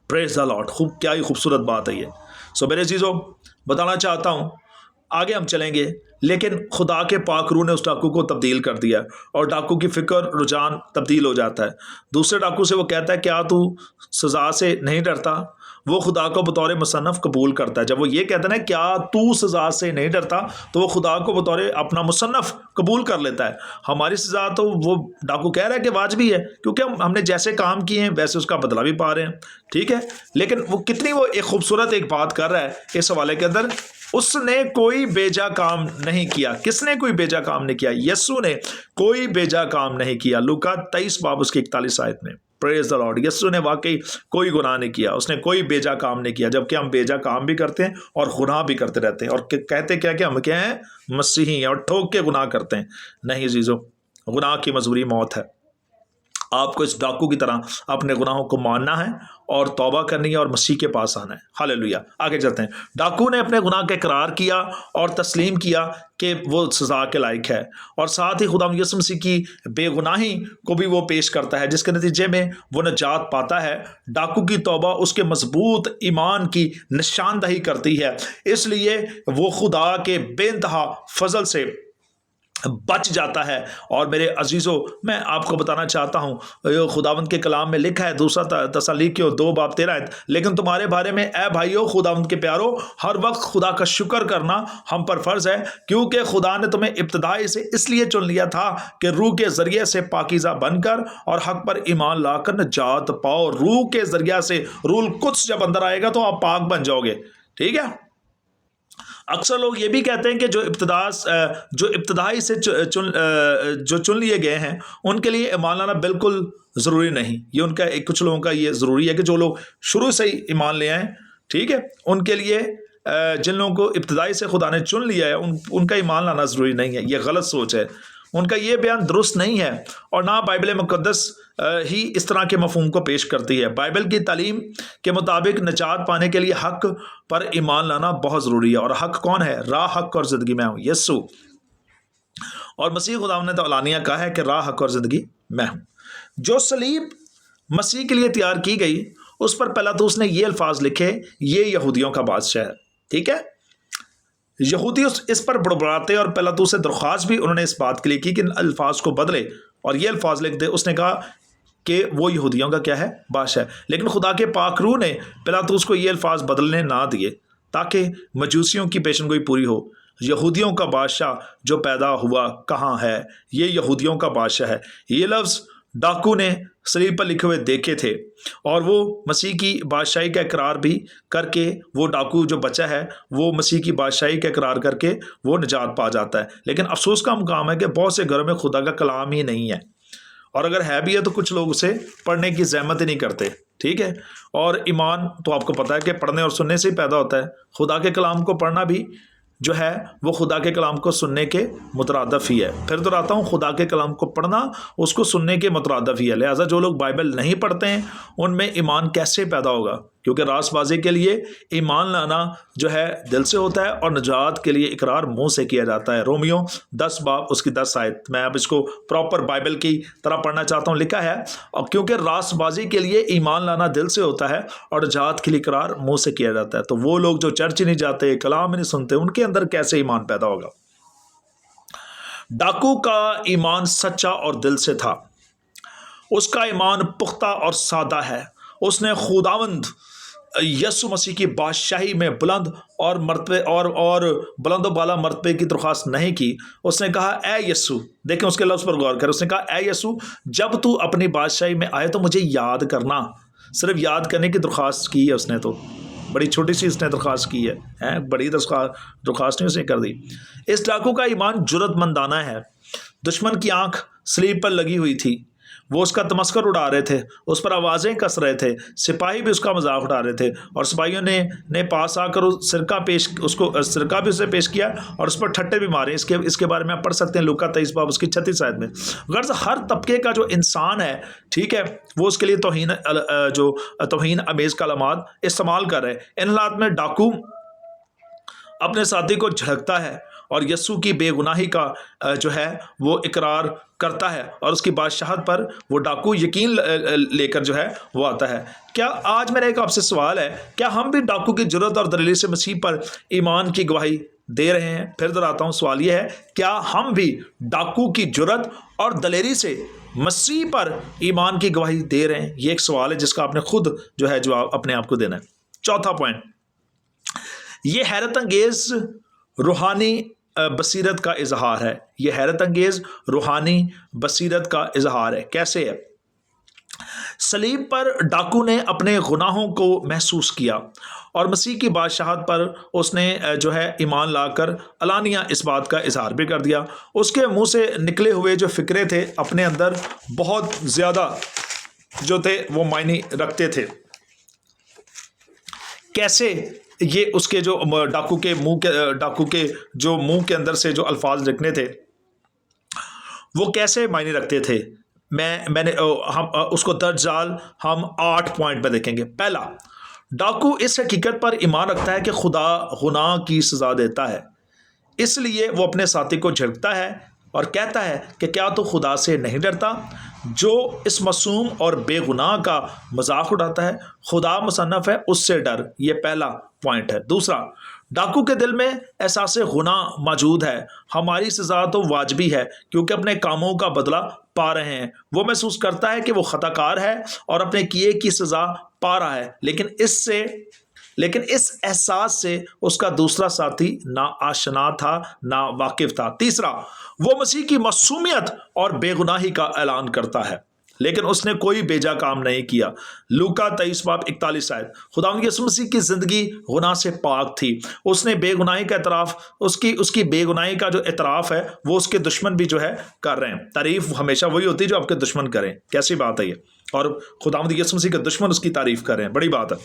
Speaker 1: پریز دا لارڈ۔ خوب، کیا ہی خوبصورت بات ہے یہ۔ سو میرے عزیزو، بتانا چاہتا ہوں، آگے ہم چلیں گے، لیکن خدا کے پاک روح نے اس ڈاکو کو تبدیل کر دیا، اور ڈاکو کی فکر رجحان تبدیل ہو جاتا ہے۔ دوسرے ڈاکو سے وہ کہتا ہے کیا تو سزا سے نہیں ڈرتا؟ وہ خدا کو بطور مصنف قبول کرتا ہے۔ جب وہ یہ کہتا ہے نا کیا تو سزا سے نہیں ڈرتا، تو وہ خدا کو بطور اپنا مصنف قبول کر لیتا ہے۔ ہماری سزا تو وہ ڈاکو کہہ رہا ہے کہ واجبی ہے، کیونکہ ہم نے جیسے کام کیے ہیں ویسے اس کا بدلہ بھی پا رہے ہیں، ٹھیک ہے۔ لیکن وہ کتنی وہ ایک خوبصورت ایک بات کر رہا ہے اس حوالے کے اندر، اس نے کوئی بیجا کام نہیں کیا۔ کس نے کوئی بیجا کام نہیں کیا؟ یسوع نے کوئی بیجا کام نہیں کیا۔ لوکا 23 باب اس کی 41 آیت میں، پریز دی لارڈ۔ یسوع نے واقعی کوئی گناہ نہیں کیا، اس نے کوئی بیجا کام نہیں کیا، جبکہ ہم بیجا کام بھی کرتے ہیں اور گناہ بھی کرتے رہتے ہیں، اور کہتے کیا کہ ہم کیا ہیں؟ مسیحی ہیں، اور ٹھوک کے گناہ کرتے ہیں۔ نہیں عزیزو، گناہ کی مزوری موت ہے۔ آپ کو اس ڈاکو کی طرح اپنے گناہوں کو ماننا ہے اور توبہ کرنی ہے اور مسیح کے پاس آنا ہے، ہاللیلویہ۔ آگے چلتے ہیں۔ ڈاکو نے اپنے گناہ کا اقرار کیا اور تسلیم کیا کہ وہ سزا کے لائق ہے، اور ساتھ ہی خدا یسوع مسیح کی بے گناہی کو بھی وہ پیش کرتا ہے، جس کے نتیجے میں وہ نجات پاتا ہے۔ ڈاکو کی توبہ اس کے مضبوط ایمان کی نشاندہی کرتی ہے، اس لیے وہ خدا کے بے انتہا فضل سے بچ جاتا ہے۔ اور میرے عزیزو، میں آپ کو بتانا چاہتا ہوں، خداوند کے کلام میں لکھا ہے، دوسرا تسالونیکیوں 2 باب 13 آیت، لیکن تمہارے بارے میں اے بھائیو خداوند کے پیارو، ہر وقت خدا کا شکر کرنا ہم پر فرض ہے، کیونکہ خدا نے تمہیں ابتدائی سے اس لیے چن لیا تھا کہ روح کے ذریعے سے پاکیزہ بن کر اور حق پر ایمان لا کر نجات پاؤ۔ روح کے ذریعے سے، روح القدس جب اندر آئے گا تو آپ پاک بن جاؤ گے، ٹھیک ہے۔ اکثر لوگ یہ بھی کہتے ہیں کہ جو ابتدائی سے چن لیے گئے ہیں ان کے لیے ایمان لانا بالکل ضروری نہیں۔ یہ ان کا کچھ لوگوں کا یہ ضروری ہے کہ جو لوگ شروع سے ہی ایمان لے آئیں، ٹھیک ہے، ان کے لیے جن لوگوں کو ابتدائی سے خدا نے چن لیا ہے ان کا ایمان لانا ضروری نہیں ہے۔ یہ غلط سوچ ہے، ان کا یہ بیان درست نہیں ہے، اور نہ بائبل مقدس ہی اس طرح کے مفہوم کو پیش کرتی ہے۔ بائبل کی تعلیم کے مطابق نجات پانے کے لیے حق پر ایمان لانا بہت ضروری ہے، اور حق کون ہے؟ راہ، حق اور زندگی میں ہوں، یسوع۔ اور مسیح خدا نے تو اعلانیہ کہا ہے کہ راہ، حق اور زندگی میں ہوں۔ جو صلیب مسیح کے لیے تیار کی گئی، اس پر پیلاطس نے یہ الفاظ لکھے، یہ یہودیوں کا بادشاہ ہے، ٹھیک ہے۔ یہودی اس پر بڑبڑاتے اور پیلاطس سے درخواست بھی انہوں نے اس بات کے لیے کی کہ ان الفاظ کو بدلے اور یہ الفاظ لکھ دے۔ اس نے کہا کہ وہ یہودیوں کا کیا ہے؟ بادشاہ ہے۔ لیکن خدا کے پاک روح نے پیلاطس کو یہ الفاظ بدلنے نہ دیے تاکہ مجوسیوں کی پیشن گوئی پوری ہو۔ یہودیوں کا بادشاہ جو پیدا ہوا کہاں ہے؟ یہ یہودیوں کا بادشاہ ہے۔ یہ لفظ ڈاکو نے صلیب پر لکھے ہوئے دیکھے تھے، اور وہ مسیح کی بادشاہی کا اقرار بھی کر کے، وہ ڈاکو جو بچہ ہے وہ مسیح کی بادشاہی کا اقرار کر کے وہ نجات پا جاتا ہے۔ لیکن افسوس کا مقام ہے کہ بہت سے گھروں میں خدا کا کلام ہی نہیں ہے، اور اگر ہے بھی ہے تو کچھ لوگ اسے پڑھنے کی زحمت ہی نہیں کرتے، ٹھیک ہے۔ اور ایمان تو آپ کو پتہ ہے کہ پڑھنے اور سننے سے ہی پیدا ہوتا ہے۔ خدا کے کلام کو پڑھنا بھی جو ہے وہ خدا کے کلام کو سننے کے مترادف ہی ہے۔ پھر دہراتا ہوں، خدا کے کلام کو پڑھنا اس کو سننے کے مترادف ہی ہے۔ لہٰذا جو لوگ بائبل نہیں پڑھتے ہیں ان میں ایمان کیسے پیدا ہوگا؟ کیونکہ راست بازی کے لیے ایمان لانا جو ہے دل سے ہوتا ہے، اور نجات کے لیے اقرار منہ سے کیا جاتا ہے۔ رومیو 10 باب اس کی 10 آیت، میں اب اس کو پراپر بائبل کی طرح پڑھنا چاہتا ہوں، لکھا ہے، اور کیونکہ راست بازی کے لیے ایمان لانا دل سے ہوتا ہے اور نجات کے لیے اقرار منہ سے کیا جاتا ہے۔ تو وہ لوگ جو چرچ نہیں جاتے، کلام نہیں سنتے، ان کے اندر کیسے ایمان پیدا ہوگا؟ ڈاکو کا ایمان سچا اور دل سے تھا، اس کا ایمان پختہ اور سادہ ہے۔ اس نے خداوند یسوع مسیح کی بادشاہی میں بلند اور مرتبے اور بلند و بالا مرتبے کی درخواست نہیں کی۔ اس نے کہا اے یسوع، دیکھیں اس کے لفظ پر غور کریں، اس نے کہا اے یسوع، جب تو اپنی بادشاہی میں آئے تو مجھے یاد کرنا۔ صرف یاد کرنے کی درخواست کی ہے اس نے، تو بڑی چھوٹی سی اس نے درخواست کی ہے، بڑی درخواست نہیں اس نے کر دی۔ اس ڈاکو کا ایمان جرأت مندانہ ہے۔ دشمن کی آنکھ صلیب پر لگی ہوئی تھی، وہ اس کا تمسخر اڑا رہے تھے، اس پر آوازیں کس رہے تھے، سپاہی بھی اس کا مذاق اڑا رہے تھے، اور سپاہیوں نے پاس آ کر سرکہ بھی اسے پیش کیا اور اس پر ٹھٹے بھی مارے۔ اس کے بارے میں آپ پڑھ سکتے ہیں لوکا 23 باب اس کی 36 آیت میں۔ غرض ہر طبقے کا جو انسان ہے، ٹھیک ہے، وہ اس کے لیے توہین امیز کلمات استعمال کر رہے۔ ان حالات میں ڈاکو اپنے ساتھی کو جھڑکتا ہے اور یسوع کی بے گناہی کا جو ہے وہ اقرار کرتا ہے، اور اس کی بادشاہت پر وہ ڈاکو یقین لے کر جو ہے وہ آتا ہے۔ کیا آج میرا ایک آپ سے سوال ہے، کیا ہم بھی ڈاکو کی جرات اور دلیری سے مسیح پر ایمان کی گواہی دے رہے ہیں؟ پھر دہراتا ہوں، سوال یہ ہے، کیا ہم بھی ڈاکو کی جرات اور دلیری سے مسیح پر ایمان کی گواہی دے رہے ہیں؟ یہ ایک سوال ہے جس کا آپ نے خود جو ہے جواب اپنے آپ کو دینا ہے۔ چوتھا پوائنٹ، یہ حیرت انگیز روحانی بصیرت کا اظہار ہے۔ یہ حیرت انگیز روحانی بصیرت کا اظہار ہے۔ کیسے ہے؟ صلیب پر ڈاکو نے اپنے گناہوں کو محسوس کیا اور مسیح کی بادشاہت پر اس نے جو ہے ایمان لا کر علانیہ اس بات کا اظہار بھی کر دیا۔ اس کے منہ سے نکلے ہوئے جو فکرے تھے اپنے اندر بہت زیادہ جو تھے وہ معنی رکھتے تھے۔ کیسے یہ اس کے جو ڈاکو کے جو منہ کے اندر سے جو الفاظ نکلے تھے وہ کیسے معنی رکھتے تھے؟ میں نے ہم اس کو درج ذیل ہم 8 پوائنٹ میں دیکھیں گے۔ پہلا، ڈاکو اس حقیقت پر ایمان رکھتا ہے کہ خدا گناہ کی سزا دیتا ہے، اس لیے وہ اپنے ساتھی کو جھڑکتا ہے اور کہتا ہے کہ کیا تو خدا سے نہیں ڈرتا جو اس معصوم اور بے گناہ کا مذاق اڑاتا ہے؟ خدا مصنف ہے، اس سے ڈر۔ یہ پہلا پوائنٹ ہے۔ دوسرا، ڈاکو کے دل میں احساس گناہ موجود ہے۔ ہماری سزا تو واجبی ہے کیونکہ اپنے کاموں کا بدلہ پا رہے ہیں۔ وہ محسوس کرتا ہے کہ وہ خطا کار ہے اور اپنے کیے کی سزا پا رہا ہے، لیکن اس احساس سے اس کا دوسرا ساتھی نہ آشنا تھا نہ واقف تھا۔ تیسرا، وہ مسیح کی معصومیت اور بے گناہی کا اعلان کرتا ہے لیکن اس نے کوئی بیجا کام نہیں کیا۔ لوکا 23 باب 41 آیت۔ خداوند یسوع مسیح کی زندگی گناہ سے پاک تھی۔ اس نے بے گناہی کا اعتراف، اس کی بے گناہی کا جو اعتراف ہے وہ اس کے دشمن بھی جو ہے کر رہے ہیں۔ تعریف ہمیشہ وہی ہوتی ہے جو آپ کے دشمن کریں۔ کیسی بات ہے یہ؟ اور خداوند یسوع مسیح کے دشمن اس کی تعریف کر رہے ہیں، بڑی بات ہے۔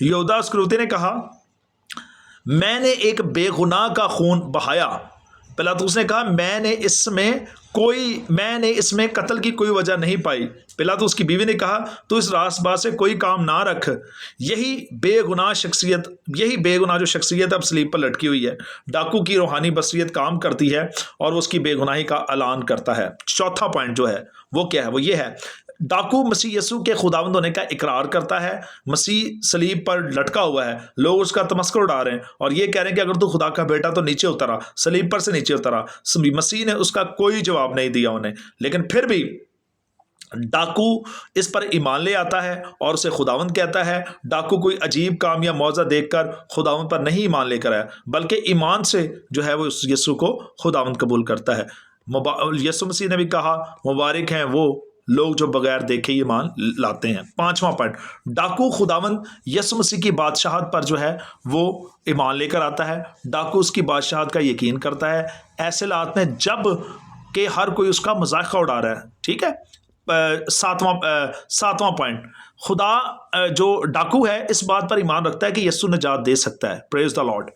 Speaker 1: یہودا اسکریوتی نے کہا، میں نے ایک بے گناہ کا خون بہایا۔ پلاطس نے کہا، میں نے اس میں قتل کی کوئی وجہ نہیں پائی۔ پلاطس کی بیوی نے کہا، تو اس راست باز سے کوئی کام نہ رکھ۔ یہی بے گناہ جو شخصیت اب صلیب پر لٹکی ہوئی ہے۔ ڈاکو کی روحانی بصیرت کام کرتی ہے اور اس کی بے گناہی کا اعلان کرتا ہے۔ چوتھا پوائنٹ جو ہے وہ کیا ہے؟ وہ یہ ہے، ڈاکو مسیح یسوع کے خداوند ہونے کا اقرار کرتا ہے۔ مسیح صلیب پر لٹکا ہوا ہے، لوگ اس کا تمسخر اڑا رہے ہیں اور یہ کہہ رہے ہیں کہ اگر تو خدا کا بیٹا تو نیچے اترا، صلیب پر سے نیچے اترا۔ مسیح نے اس کا کوئی جواب نہیں دیا انہیں، لیکن پھر بھی ڈاکو اس پر ایمان لے آتا ہے اور اسے خداوند کہتا ہے۔ ڈاکو کوئی عجیب کام یا معجزہ دیکھ کر خداوند پر نہیں ایمان لے کر آیا، بلکہ ایمان سے جو ہے وہ یسوع کو خداوند قبول کرتا ہے۔ یسوع مسیح نے بھی کہا، مبارک ہیں وہ لوگ جو بغیر دیکھے ایمان لاتے ہیں۔ پانچواں پوائنٹ، ڈاکو خداوند یسوع مسیح کی بادشاہت پر جو ہے وہ ایمان لے کر آتا ہے۔ ڈاکو اس کی بادشاہت کا یقین کرتا ہے ایسے حالات میں جب کہ ہر کوئی اس کا مذاق اڑا رہا ہے، ٹھیک ہے۔ ساتواں پوائنٹ، خدا جو ڈاکو ہے اس بات پر ایمان رکھتا ہے کہ یسوع نجات دے سکتا ہے۔ پریز دا لارڈ۔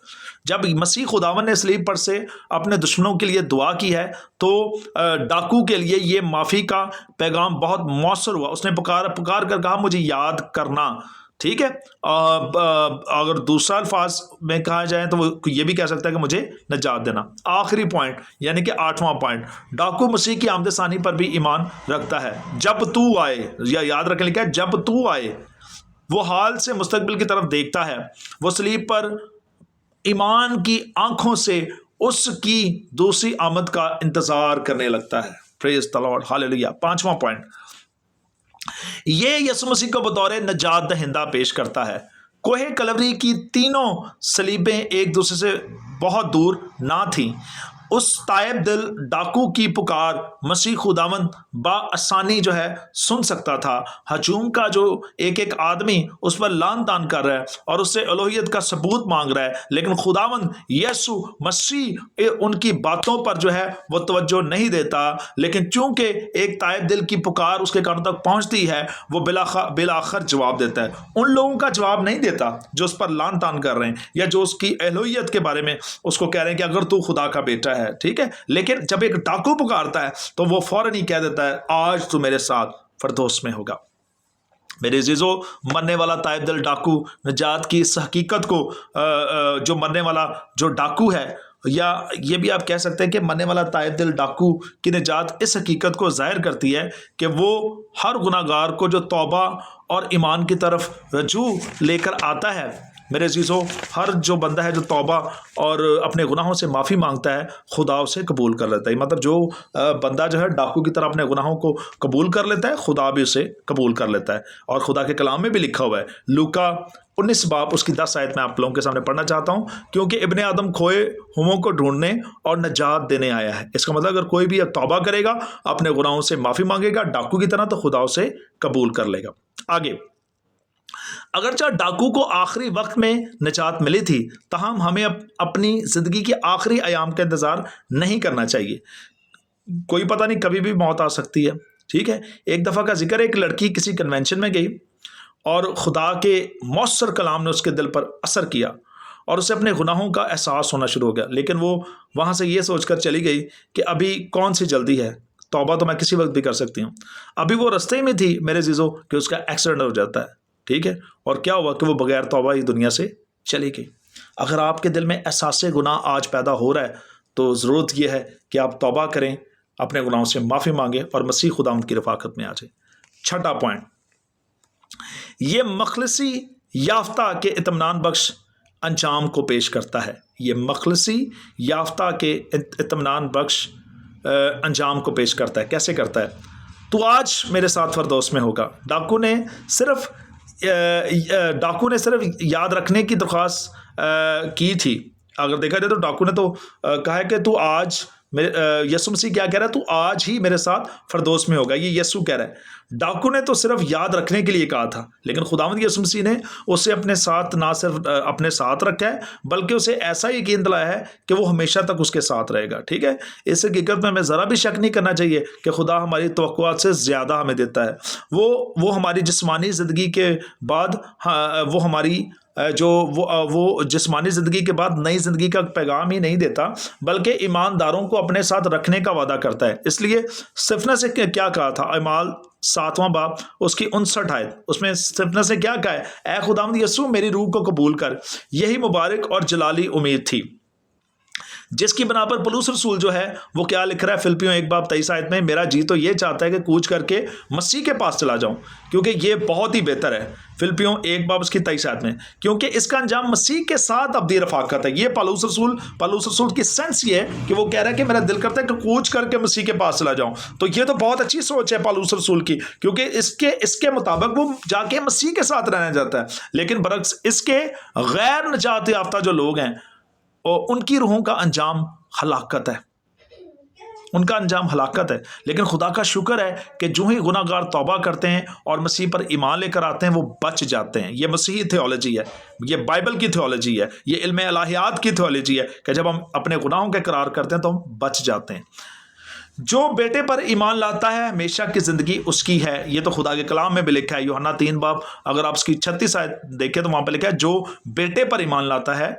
Speaker 1: جب مسیح خداوند نے صلیب پر سے اپنے دشمنوں کے لیے دعا کی ہے تو ڈاکو کے لیے یہ معافی کا پیغام بہت مؤثر ہوا۔ اس نے پکار کر کہا، مجھے یاد کرنا، ٹھیک ہے۔ اگر دوسرا الفاظ میں کہا جائے تو وہ یہ بھی کہہ سکتا ہے کہ مجھے نجات دینا۔ آخری پوائنٹ یعنی کہ 8واں پوائنٹ، ڈاکو مسیح کی آمد ثانی پر بھی ایمان رکھتا ہے۔ جب تو آئے، یا یاد رکھیں لکھا ہے جب تو آئے، وہ حال سے مستقبل کی طرف دیکھتا ہے۔ وہ صلیب پر ایمان کی آنکھوں سے اس کی دوسری آمد کا انتظار کرنے لگتا ہے۔ پریز دی لارڈ، ہاللیلویہ۔ 5واں پوائنٹ، یہ یسوع مسیح کو بطور نجات دہندہ پیش کرتا ہے۔ کوہ کلوری کی تینوں صلیبیں ایک دوسرے سے بہت دور نہ تھیں، اس تائب دل ڈاکو کی پکار مسیح خداوند بآسانی جو ہے سن سکتا تھا۔ ہجوم کا جو ایک ایک آدمی اس پر لعن طعن کر رہا ہے اور اس سے الوہیت کا ثبوت مانگ رہا ہے، لیکن خداوند یسوع مسیح ان کی باتوں پر جو ہے وہ توجہ نہیں دیتا، لیکن چونکہ ایک تائب دل کی پکار اس کے کانوں تک پہنچتی ہے، وہ بالآخر جواب دیتا ہے۔ ان لوگوں کا جواب نہیں دیتا جو اس پر لعن طعن کر رہے ہیں یا جو اس کی الوہیت کے بارے میں اس کو کہہ رہے ہیں کہ اگر تو خدا کا بیٹا ہے، ٹھیک ہے، لیکن جب ایک ڈاکو پکارتا ہے تو وہ فوراً ہی کہہ دیتا ہے آج تو میرے ساتھ فردوس میں ہوگا۔ میرے عزیزو، مرنے والا تائب دل ڈاکو نجات کی اس حقیقت کو جو مرنے والا جو ڈاکو ہے، یا یہ بھی آپ کہہ سکتے ہیں کہ مرنے والا تائب دل ڈاکو کی نجات اس حقیقت کو ظاہر کرتی ہے کہ وہ ہر گناہ گار کو جو توبہ اور ایمان کی طرف رجوع لے کر آتا ہے، میرے عزیزو، ہر جو بندہ ہے جو توبہ اور اپنے گناہوں سے معافی مانگتا ہے، خدا اسے قبول کر لیتا ہے۔ مطلب جو بندہ جو ہے ڈاکو کی طرح اپنے گناہوں کو قبول کر لیتا ہے، خدا بھی اسے قبول کر لیتا ہے۔ اور خدا کے کلام میں بھی لکھا ہوا ہے، لوکا 19 باب اس کی 10 آیت میں آپ لوگوں کے سامنے پڑھنا چاہتا ہوں، کیونکہ ابن آدم کھوئے ہوموں کو ڈھونڈنے اور نجات دینے آیا ہے۔ اس کا مطلب اگر کوئی بھی توبہ کرے گا، اپنے گناہوں سے معافی مانگے گا ڈاکو کی طرح، تو خدا اسے قبول کر لے گا۔ آگے، اگرچہ ڈاکو کو آخری وقت میں نجات ملی تھی، تاہم ہمیں اپنی زندگی کے آخری ایام کا انتظار نہیں کرنا چاہیے۔ کوئی پتہ نہیں کبھی بھی موت آ سکتی ہے، ٹھیک ہے۔ ایک دفعہ کا ذکر ہے، ایک لڑکی کسی کنونشن میں گئی اور خدا کے مؤثر کلام نے اس کے دل پر اثر کیا اور اسے اپنے گناہوں کا احساس ہونا شروع ہو گیا، لیکن وہ وہاں سے یہ سوچ کر چلی گئی کہ ابھی کون سی جلدی ہے، توبہ تو میں کسی وقت بھی کر سکتی ہوں۔ ابھی وہ رستے میں تھی میرے عزیزو کہ اس کا ایکسیڈنٹ ہو جاتا ہے، ٹھیک ہے، اور کیا ہوا کہ وہ بغیر توبہ ہی دنیا سے چلی گئی۔ اگر آپ کے دل میں احساس گناہ آج پیدا ہو رہا ہے تو ضرورت یہ ہے کہ آپ توبہ کریں، اپنے گناہوں سے معافی مانگیں اور مسیح خداوند کی رفاقت میں آ جائیں۔ چھٹا پوائنٹ، یہ مخلصی یافتہ کے اطمینان بخش انجام کو پیش کرتا ہے۔ یہ مخلصی یافتہ کے اطمینان بخش انجام کو پیش کرتا ہے۔ کیسے کرتا ہے؟ تو آج میرے ساتھ فردوس میں ہوگا۔ ڈاکو نے صرف یاد رکھنے کی درخواست کی تھی۔ اگر دیکھا جائے تو ڈاکو نے تو کہا ہے کہ تو آج یسوع مسیح کیا کہہ رہا ہے؟ تو آج ہی میرے ساتھ فردوس میں ہوگا، یہ یسوع کہہ رہا ہے۔ ڈاکو نے تو صرف یاد رکھنے کے لیے کہا تھا، لیکن خداوند یسوع مسیح نے اسے اپنے ساتھ نہ صرف اپنے ساتھ رکھا ہے بلکہ اسے ایسا یقین دلایا ہے کہ وہ ہمیشہ تک اس کے ساتھ رہے گا، ٹھیک ہے۔ اس حقیقت میں ہمیں ذرا بھی شک نہیں کرنا چاہیے کہ خدا ہماری توقعات سے زیادہ ہمیں دیتا ہے۔ وہ ہماری جسمانی زندگی کے بعد وہ ہماری وہ جسمانی زندگی کے بعد نئی زندگی کا پیغام ہی نہیں دیتا، بلکہ ایمانداروں کو اپنے ساتھ رکھنے کا وعدہ کرتا ہے۔ اس لیے سفنس سے کیا کہا تھا؟ اعمال 7واں باب اس کی 59 آیت، اس میں سفنس سے کیا کہا ہے؟ اے خداوند یسوع، میری روح کو قبول کر۔ یہی مبارک اور جلالی امید تھی جس کی بنا پر پولس رسول جو ہے وہ کیا لکھ رہا ہے فلپیوں 1 باب 23 آیت میں، میرا جی تو یہ چاہتا ہے کہ کوچ کر کے مسیح کے پاس چلا جاؤں کیونکہ یہ بہت ہی بہتر ہے۔ فلپیوں 1 باب اس کی 23 آیت میں، کیونکہ اس کا انجام مسیح کے ساتھ ابدی رفاقت ہے۔ یہ پولس رسول کی سینس یہ ہے کہ وہ کہہ رہا ہے کہ میرا دل کرتا ہے کہ کوچ کر کے مسیح کے پاس چلا جاؤں۔ تو یہ تو بہت اچھی سوچ ہے پولس رسول کی، کیونکہ اس کے مطابق وہ جا کے مسیح کے ساتھ رہنا چاہتا ہے۔ لیکن برعکس اس کے غیر نجات یافتہ جو لوگ ہیں ان کی روحوں کا انجام ہلاکت ہے، ان کا انجام ہلاکت ہے۔ لیکن خدا کا شکر ہے کہ جو ہی گناہ گار توبہ کرتے ہیں اور مسیح پر ایمان لے کر آتے ہیں وہ بچ جاتے ہیں۔ یہ مسیحی تھیولوجی ہے، یہ بائبل کی تھیولوجی ہے، یہ علم الہیات کی تھیولوجی ہے کہ جب ہم اپنے گناہوں کا اقرار کرتے ہیں تو ہم بچ جاتے ہیں۔ جو بیٹے پر ایمان لاتا ہے ہمیشہ کی زندگی اس کی ہے۔ یہ تو خدا کے کلام میں بھی لکھا ہے، یوحنا 3 باب اگر آپ اس کی 36 آیت دیکھیں تو وہاں پہ لکھا ہے جو بیٹے پر ایمان لاتا ہے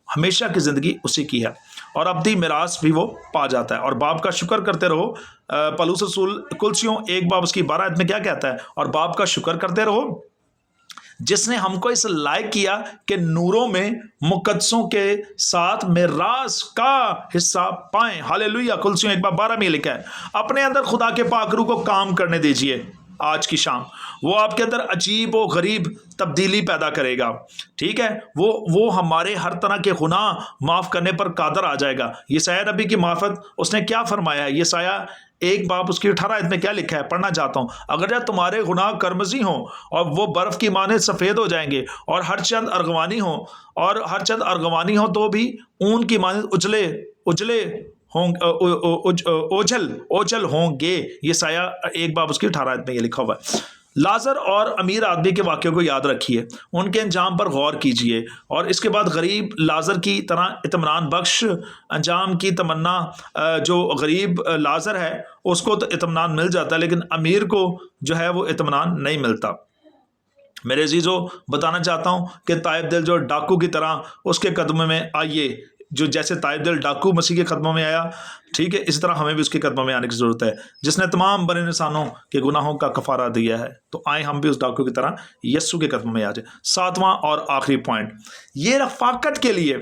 Speaker 1: ہمیشہ کی زندگی اسی کی ہے اور ابدی میراث بھی وہ پا جاتا ہے۔ اور باپ کا شکر کرتے رہو۔ پولس رسول کلسیوں 1 باب اس کی 12 آیت میں کیا کہتا ہے؟ اور باپ کا شکر کرتے رہو جس نے ہم کو اس لائق کیا کہ نوروں میں مقدسوں کے ساتھ میراث کا حصہ پائیں۔ ہاللیلویہ۔ کلسیوں 1 باب 12 میں لکھا ہے اپنے اندر خدا کے پاک روح کو کام کرنے دیجئے۔ آج کی شام وہ آپ کے اندر عجیب و غریب تبدیلی پیدا کرے گا، ٹھیک ہے۔ وہ ہمارے ہر طرح کے گناہ معاف کرنے پر قادر آ جائے گا۔ یسایہ نبی کی معرفت اس نے کیا فرمایا ہے؟ یسایہ 1 باب اس کی 18 آیت میں کیا لکھا ہے؟ پڑھنا چاہتا ہوں۔ اگر جب تمہارے گناہ کرمزی ہوں اور وہ برف کی مانند سفید ہو جائیں گے اور ہر چند ارغوانی ہو تو بھی اون کی مانند اجلے اوجھل ہوں گے. یہ سایہ 1 باب اس کی 18 آیت میں یہ لکھا ہوا ہے. لازر اور امیر آدمی کے واقعے کو یاد رکھیے, ان کے انجام پر غور کیجئے, اور اس کے بعد غریب لازر کی طرح اطمینان بخش انجام کی تمنا. جو غریب لازر ہے اس کو تو اطمینان مل جاتا ہے, لیکن امیر کو جو ہے وہ اطمینان نہیں ملتا. میرے عزیزو, بتانا چاہتا ہوں کہ طائب دل جو ڈاکو کی طرح اس کے قدموں میں آئیے, جو جیسے طائب دل ڈاکو مسیح کے قدموں میں آیا, ٹھیک ہے, اسی طرح ہمیں بھی اس کے قدموں میں آنے کی ضرورت ہے, جس نے تمام بنے انسانوں کے گناہوں کا کفارہ دیا ہے. تو آئیں ہم بھی اس ڈاکو کی طرح یسوع کے قدموں میں آ جائیں. 7واں اور آخری پوائنٹ, یہ رفاقت کے لیے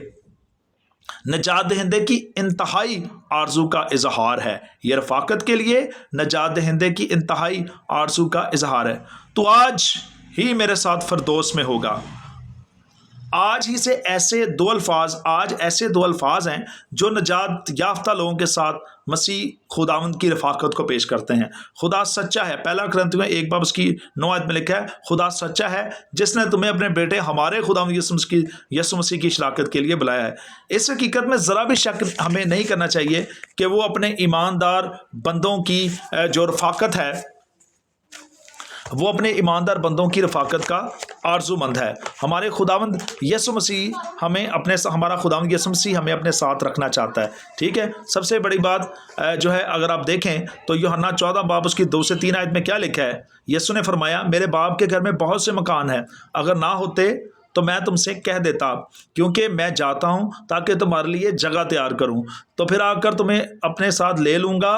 Speaker 1: نجات دہندے کی انتہائی آرزو کا اظہار ہے. یہ رفاقت کے لیے نجات دہندے کی انتہائی آرزو کا اظہار ہے. تو آج ہی میرے ساتھ فردوس میں ہوگا. آج ہی سے ایسے دو الفاظ ہیں جو نجات یافتہ لوگوں کے ساتھ مسیح خداوند کی رفاقت کو پیش کرتے ہیں. خدا سچا ہے. 1 کرنتیوں 1 باب اس کی 9 آیت میں لکھا ہے, خدا سچا ہے جس نے تمہیں اپنے بیٹے ہمارے خداوند یسوع مسیح کی شراکت کے لیے بلایا ہے. اس حقیقت میں ذرا بھی شک ہمیں نہیں کرنا چاہیے کہ وہ اپنے ایماندار بندوں کی جو رفاقت ہے, وہ اپنے ایماندار بندوں کی رفاقت کا آرزو مند ہے. ہمارے خداوند یسوع مسیح ہمارا خداوند یسوع مسیح ہمیں اپنے ساتھ رکھنا چاہتا ہے. ٹھیک ہے, سب سے بڑی بات جو ہے, اگر آپ دیکھیں تو یوحنا 14 باب اس کی 2 سے 3 آیت میں کیا لکھا ہے. یسوع نے فرمایا, میرے باپ کے گھر میں بہت سے مکان ہیں, اگر نہ ہوتے تو میں تم سے کہہ دیتا, کیونکہ میں جاتا ہوں تاکہ تمہارے لیے جگہ تیار کروں, تو پھر آ کر تمہیں اپنے ساتھ لے لوں گا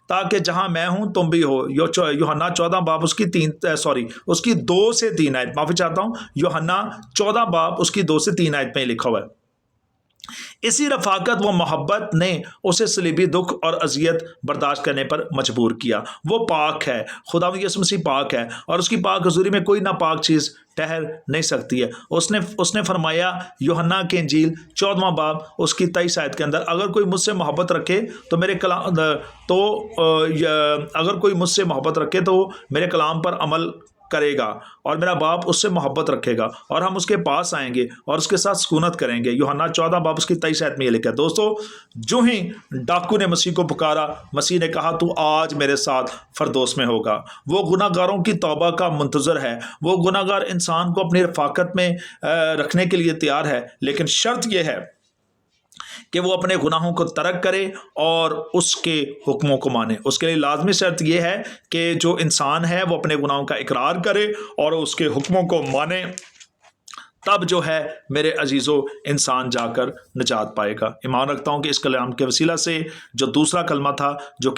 Speaker 1: تاکہ جہاں میں ہوں تم بھی ہو. یوحنا 14 باب اس کی 2 سے 3 آیت, معافی چاہتا ہوں, یوحنا 14 باب اس کی 2 سے 3 آیت میں لکھا ہوا ہے. اسی رفاقت و محبت نے اسے صلیبی دکھ اور اذیت برداشت کرنے پر مجبور کیا. وہ پاک ہے, خداوند یسوع مسیح پاک ہے, اور اس کی پاک حضوری میں کوئی ناپاک چیز ٹھہر نہیں سکتی ہے. اس نے فرمایا یوحنا کی انجیل 14واں باب اس کی 23 آیت کے اندر, اگر کوئی مجھ سے محبت رکھے تو میرے کلام پر عمل کرے گا, اور میرا باپ اس سے محبت رکھے گا, اور ہم اس کے پاس آئیں گے اور اس کے ساتھ سکونت کریں گے. یوحنا 14 باب اس کی 23 آیت میں یہ لکھا ہے. دوستو, جو ہی ڈاکو نے مسیح کو پکارا, مسیح نے کہا تو آج میرے ساتھ فردوس میں ہوگا. وہ گناہ گاروں کی توبہ کا منتظر ہے. وہ گناہ گار انسان کو اپنی رفاقت میں رکھنے کے لیے تیار ہے, لیکن شرط یہ ہے کہ وہ اپنے گناہوں کو ترک کرے اور اس کے حکموں کو مانے. اس کے لیے لازمی شرط یہ ہے کہ جو انسان ہے وہ اپنے گناہوں کا اقرار کرے اور اس کے حکموں کو مانے, تب جو ہے میرے عزیزو انسان جا کر نجات پائے گا. ایمان رکھتا ہوں کہ اس کلام کے وسیلہ سے جو دوسرا کلمہ تھا جو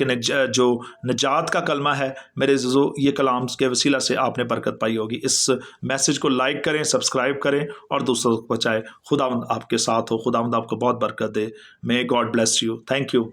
Speaker 1: نجات کا کلمہ ہے, میرے عزیزو یہ کلام کے وسیلہ سے آپ نے برکت پائی ہوگی. اس میسج کو لائک کریں, سبسکرائب کریں اور دوسروں کو پہنچائیں. خداوند آپ کے ساتھ ہو, خداوند آپ کو بہت برکت دے. May God bless you. Thank you.